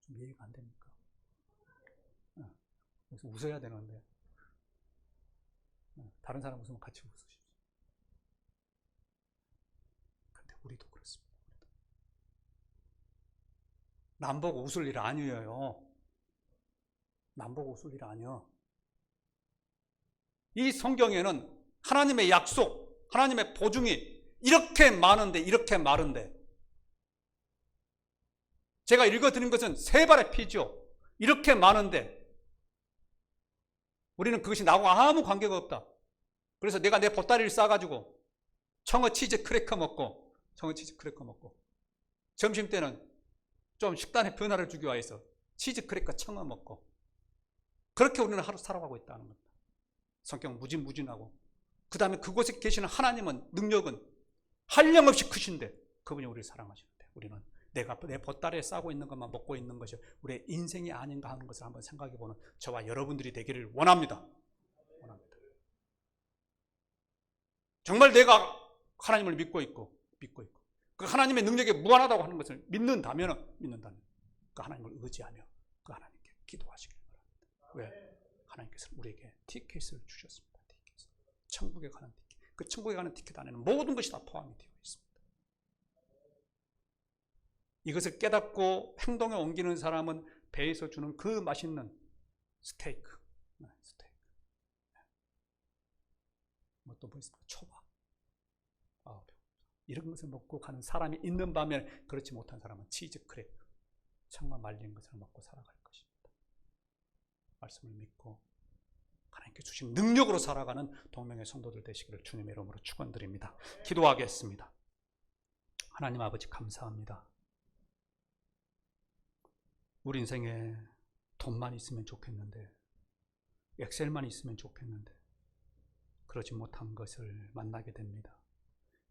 좀 이해가 안 됩니까? 그래서 웃어야 되는데 다른 사람 웃으면 같이 웃으십시오. 근데 우리도 그렇습니다. 남 보고 웃을 일 아니에요. 남 보고 웃을 일 아니야. 이 성경에는 하나님의 약속, 하나님의 보증이 이렇게 많은데 제가 읽어드린 것은 세 발의 피죠. 이렇게 많은데 우리는 그것이 나하고 아무 관계가 없다. 그래서 내가 내 보따리를 싸가지고 청어 치즈 크래커 먹고 점심 때는 좀 식단에 변화를 주기 위해서 치즈 크래커 청어 먹고, 그렇게 우리는 하루 살아가고 있다는 겁니다. 성격 무진무진하고, 그 다음에 그곳에 계시는 하나님은, 능력은 한량없이 크신데 그분이 우리를 사랑하시는데 우리는 내가 내 보따리에 싸고 있는 것만 먹고 있는 것이 우리의 인생이 아닌가 하는 것을 한번 생각해보는 저와 여러분들이 되기를 원합니다. 정말 내가 하나님을 믿고 있고 그 하나님의 능력이 무한하다고 하는 것을 믿는다면 그 하나님을 의지하며 그 하나님께 기도하시길 바랍니다. 왜? 하나님께서 우리에게 티켓을 주셨습니다. 천국에 가는 티켓. 그 천국에 가는 티켓 안에는 모든 것이 다 포함이 되어 있습니다. 이것을 깨닫고 행동에 옮기는 사람은 배에서 주는 그 맛있는 스테이크. 또 뭐 있습니까? 초밥. 이런 것을 먹고 가는 사람이 있는 반면 그렇지 못한 사람은 치즈 크래커, 청어 말린 것을 먹고 살아갈 것입니다. 말씀을 믿고 하나님께 주신 능력으로 살아가는 동명의 성도들 되시기를 주님의 이름으로 축원드립니다. 기도하겠습니다. 하나님 아버지 감사합니다. 우리 인생에 돈만 있으면 좋겠는데, 엑셀만 있으면 좋겠는데 그러지 못한 것을 만나게 됩니다.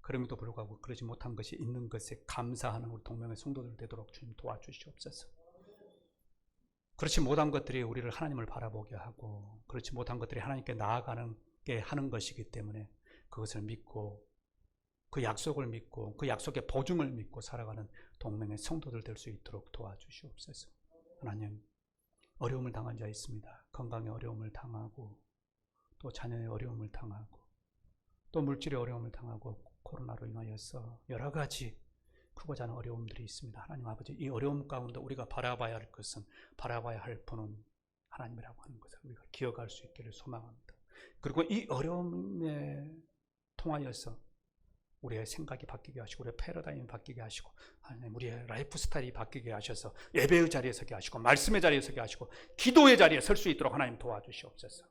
그럼에도 불구하고 그러지 못한 것이 있는 것에 감사하는 우리 동명의 성도들 되도록 주님 도와주시옵소서. 그렇지 못한 것들이 우리를 하나님을 바라보게 하고, 그렇지 못한 것들이 하나님께 나아가게 하는 것이기 때문에 그것을 믿고, 그 약속을 믿고, 그 약속의 보증을 믿고 살아가는 동명의 성도들 될 수 있도록 도와주시옵소서. 하나님, 어려움을 당한 자 있습니다. 건강의 어려움을 당하고, 또 자녀의 어려움을 당하고, 또 물질의 어려움을 당하고, 코로나로 인하여서 여러 가지 크고 작은 어려움들이 있습니다. 하나님 아버지, 이 어려움 가운데 우리가 바라봐야 할 것은, 바라봐야 할 분은 하나님이라고 하는 것을 우리가 기억할 수 있기를 소망합니다. 그리고 이 어려움에 통하여서 우리의 생각이 바뀌게 하시고, 우리의 패러다임이 바뀌게 하시고, 하나님 우리의 라이프 스타일이 바뀌게 하셔서 예배의 자리에 서게 하시고, 말씀의 자리에 서게 하시고, 기도의 자리에 설 수 있도록 하나님 도와주시옵소서.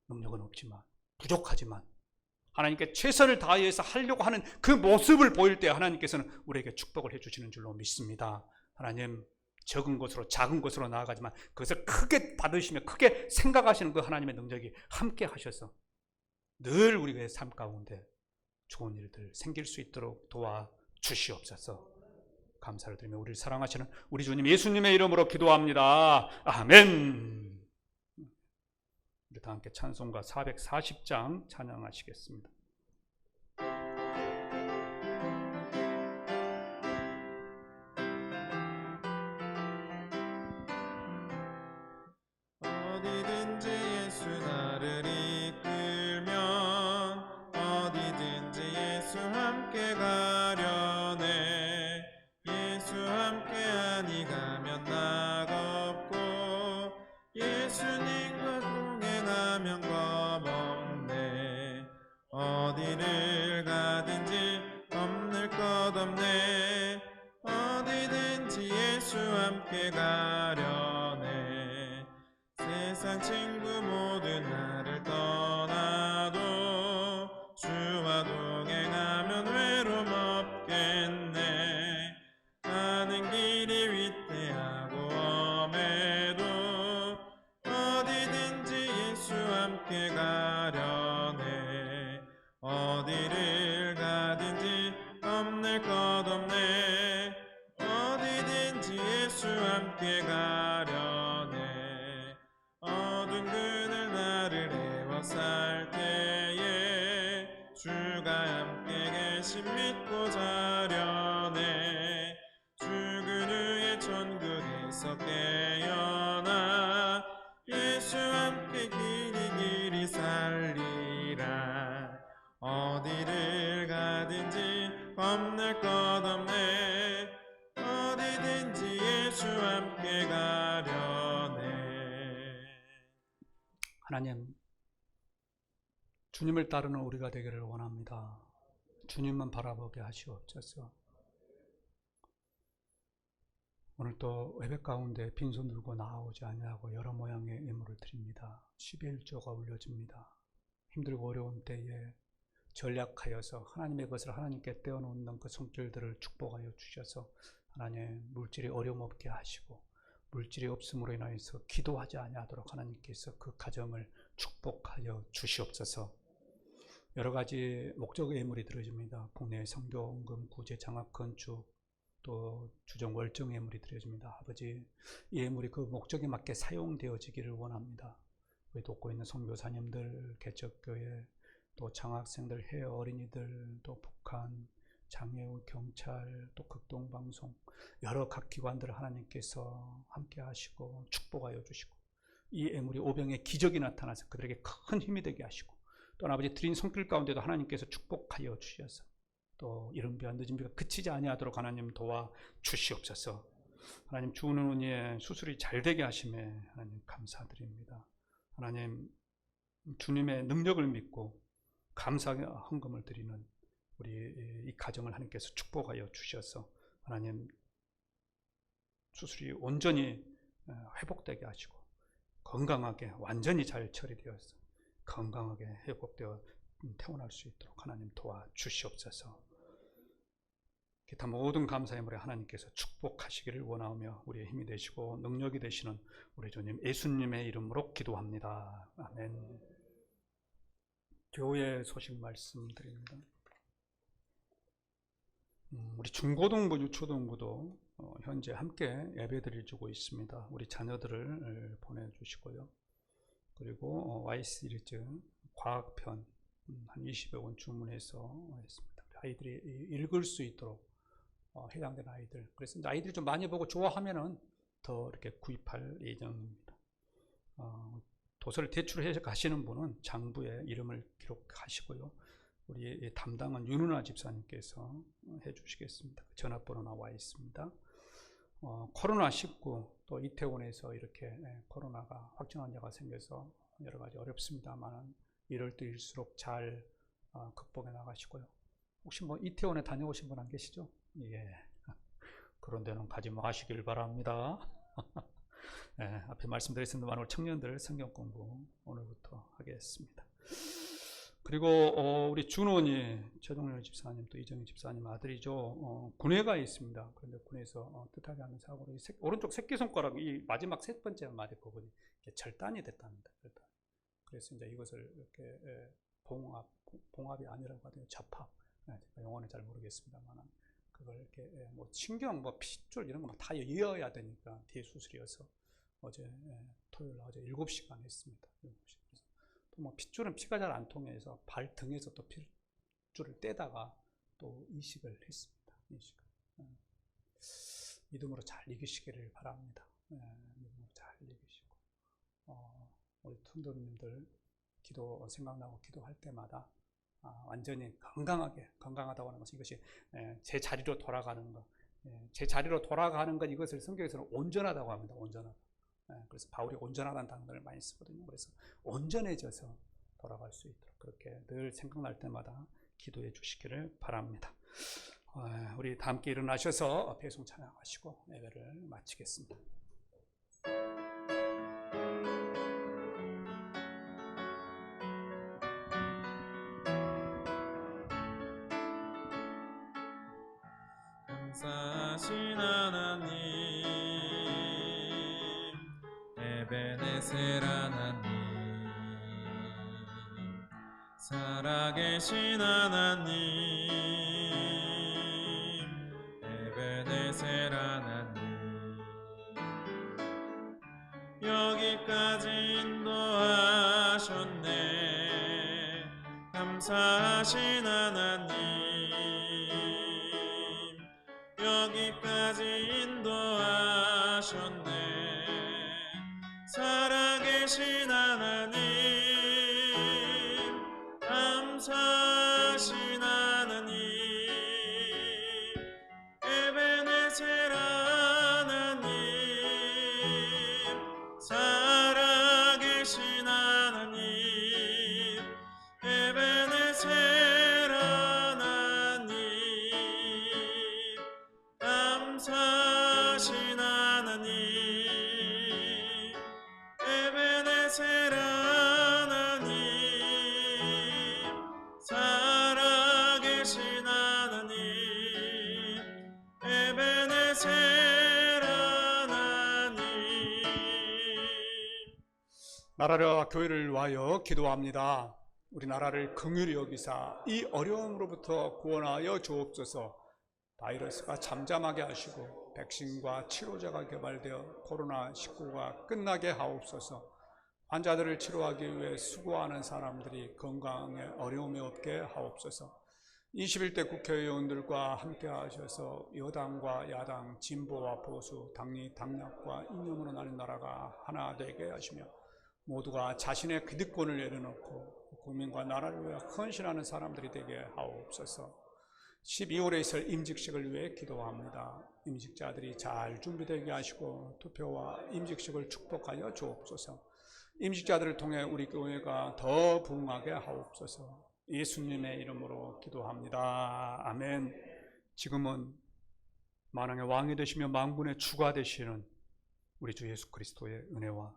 능력은 없지만, 부족하지만 하나님께 최선을 다해서 하려고 하는 그 모습을 보일 때 하나님께서는 우리에게 축복을 해주시는 줄로 믿습니다. 하나님, 적은 것으로 작은 것으로 나아가지만 그것을 크게 받으시며 크게 생각하시는 그 하나님의 능력이 함께 하셔서 늘 우리의 삶 가운데 좋은 일들 생길 수 있도록 도와주시옵소서. 감사를 드리며 우리를 사랑하시는 우리 주님 예수님의 이름으로 기도합니다. 아멘. 우리 다 함께 찬송가 440장 찬양하시겠습니다. 어디든지 예수 나를 이끌면 어디든지 예수 함께 가려네. 예수 함께하니 가면 낙없고 예수님과 동행하면 겁없네. 어디를 가든지 없는 없네. 어디든지 예수 함께 가려네. 세상 친구 모두 나를 떠나도 주와 동행하면 외로움 없겠네. 가는 길이 위태하고 엄해도 어디든지 예수 함께 가려네. 어디를 가든지 겁낼 것 없네. 어디든지 예수 함께 가려네. 어두운 그늘 나를 에워쌀 때에 주가 함께 계심 믿고 자려네. 죽은 후에 천국에서 깨어나 예수 함께 길이 살리라. 어디를 가든지 겁낼 것 없네. 어디든지 예수 함께 가려네. 하나님, 주님을 따르는 우리가 되기를 원합니다. 주님만 바라보게 하시옵소서. 오늘 또 예배 가운데 빈손 들고 나오지 아니하고 여러 모양의 예물을 드립니다. 11조가 올려집니다. 힘들고 어려운 때에 전략하여서 하나님의 것을 하나님께 떼어놓는 그 손길들을 축복하여 주셔서 하나님 물질이 어려움 없게 하시고 물질이 없음으로 인하여서 기도하지 아니하도록 하나님께서 그 가정을 축복하여 주시옵소서. 여러 가지 목적의 예물이 들어집니다. 국내 선교원금, 구제, 장학, 건축, 또 주정 월정 예물이 드려집니다. 아버지, 이 예물이 그 목적에 맞게 사용되어지기를 원합니다. 우리 돕고 있는 선교사님들, 개척교회, 또 장학생들, 해외 어린이들, 또 북한, 장애우, 경찰, 또 극동방송, 여러 각 기관들을 하나님께서 함께 하시고 축복하여 주시고 이 예물이 오병의 기적이 나타나서 그들에게 큰 힘이 되게 하시고 또 아버지 드린 손길 가운데도 하나님께서 축복하여 주셔서 또 이른 비와 늦은 비가 그치지 아니하도록 하나님 도와 주시옵소서. 하나님 주는 은혜에 수술이 잘 되게 하심에 하나님 감사드립니다. 하나님 주님의 능력을 믿고 감사의 헌금을 드리는 우리 이 가정을 하나님께서 축복하여 주셔서 하나님 수술이 온전히 회복되게 하시고 건강하게 완전히 잘 처리되어서 건강하게 회복되어 태어날 수 있도록 하나님 도와주시옵소서. 기타 모든 감사의 물에 하나님께서 축복하시기를 원하며 우리의 힘이 되시고 능력이 되시는 우리 주님 예수님의 이름으로 기도합니다. 아멘. 교회 소식 말씀드립니다. 우리 중고등부, 유초등부도 현재 함께 예배드릴 주고 있습니다. 우리 자녀들을 보내주시고요. 그리고 Y시리즈 과학편 한 20여 권 주문해서 했습니다. 아이들이 읽을 수 있도록 해당되는 아이들. 그래서 이제 아이들이 좀 많이 보고 좋아하면은 더 이렇게 구입할 예정입니다. 도서를 대출해 가시는 분은 장부에 이름을 기록하시고요. 우리 담당은 윤은아 집사님께서 해주시겠습니다. 전화번호 나와 있습니다. 코로나19 또 이태원에서 이렇게 코로나가 확진 환자가 생겨서 여러 가지 어렵습니다만 이럴 때일수록 잘 극복해 나가시고요. 혹시 뭐 이태원에 다녀오신 분 안 계시죠? 예. 그런 데는 가지 마시길 바랍니다. 예, 앞에 말씀드렸습니다만 오늘 청년들 성경 공부 오늘부터 하겠습니다. 그리고 우리 준원이 최동렬 집사님 또 이정희 집사님 아들이죠. 군회가 있습니다. 그런데 군에서 뜻하지 않은 사고로 오른쪽 새끼손가락 이 마지막 세 번째 마디 부분이 절단이 됐답니다. 절단. 그래서 이제 이것을 이렇게 봉합이 아니라고 하더니 접합. 영어는 잘 모르겠습니다만 그걸 이렇게 뭐 신경, 뭐 핏줄 이런 거 다 이어야 되니까 뒤에 수술이어서 어제 토요일 어제 7시간 했습니다. 7시간. 뭐 핏줄은 피가 잘 안 통해서 발 등에서 또 핏줄을 떼다가 또 이식을 했습니다. 이식을. 믿음으로 잘 이기시기를 바랍니다. 믿음으로 잘 이기시고 우리 성도님들 기도 생각나고 기도할 때마다 완전히 건강하다고 하는 것은 이것이 제 자리로 돌아가는 것, 제 자리로 돌아가는 것 이것을 성경에서는 온전하다고 합니다. 온전하다. 그래서 바울이 온전하다는 단어를 많이 쓰거든요. 그래서 온전해져서 돌아갈 수 있도록 그렇게 늘 생각날 때마다 기도해 주시기를 바랍니다. 우리 다 함께 일어나셔서 배송 찬양하시고 예배를 마치겠습니다. 감사하신 하나님, 에베네셀 하나님, 살아계신 하나님, 에베네셀 하나님, 여기까지 인도하셨네. 감사하신 하나님, 여기까지 인도하셨네. 살아계신 하나님, 감사하신 하나님, 에베네셀 하나님, 살아계신 하나님, 에베네셀 하나님, 감사하신 하나님, 에베네셀 하나님, 살아계신 하나님, 에베네셀 하나님. 나라와 교회를 위하여 기도합니다. 우리 나라를 긍휼히 여기사 이 어려움으로부터 구원하여 주옵소서. 바이러스가 잠잠하게 하시고 백신과 치료제가 개발되어 코로나19가 끝나게 하옵소서. 환자들을 치료하기 위해 수고하는 사람들이 건강에 어려움이 없게 하옵소서. 21대 국회의원들과 함께 하셔서 여당과 야당, 진보와 보수, 당리, 당략과 이념으로 나뉜 나라가 하나 되게 하시며 모두가 자신의 기득권을 내려놓고 국민과 나라를 위해 헌신하는 사람들이 되게 하옵소서. 12월에 있을 임직식을 위해 기도합니다. 임직자들이 잘 준비되게 하시고 투표와 임직식을 축복하여 주옵소서. 임직자들을 통해 우리 교회가 더 부흥하게 하옵소서. 예수님의 이름으로 기도합니다. 아멘. 지금은 만왕의 왕이 되시며 만군의 주가 되시는 우리 주 예수 그리스도의 은혜와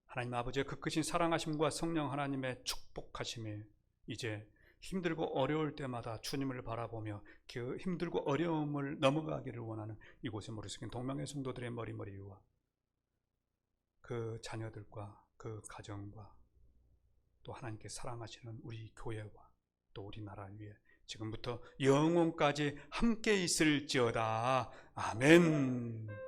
하나님 아버지의 그 크신 사랑하심과 성령 하나님의 축복하심이 이제 힘들고 어려울 때마다 주님을 바라보며 그 힘들고 어려움을 넘어가기를 원하는 이곳에 모여 계신 동명의 성도들의 머리 위와 그 자녀들과 그 가정과 또 하나님께 사랑하시는 우리 교회와 또 우리 나라 위에 지금부터 영원까지 함께 있을지어다. 아멘.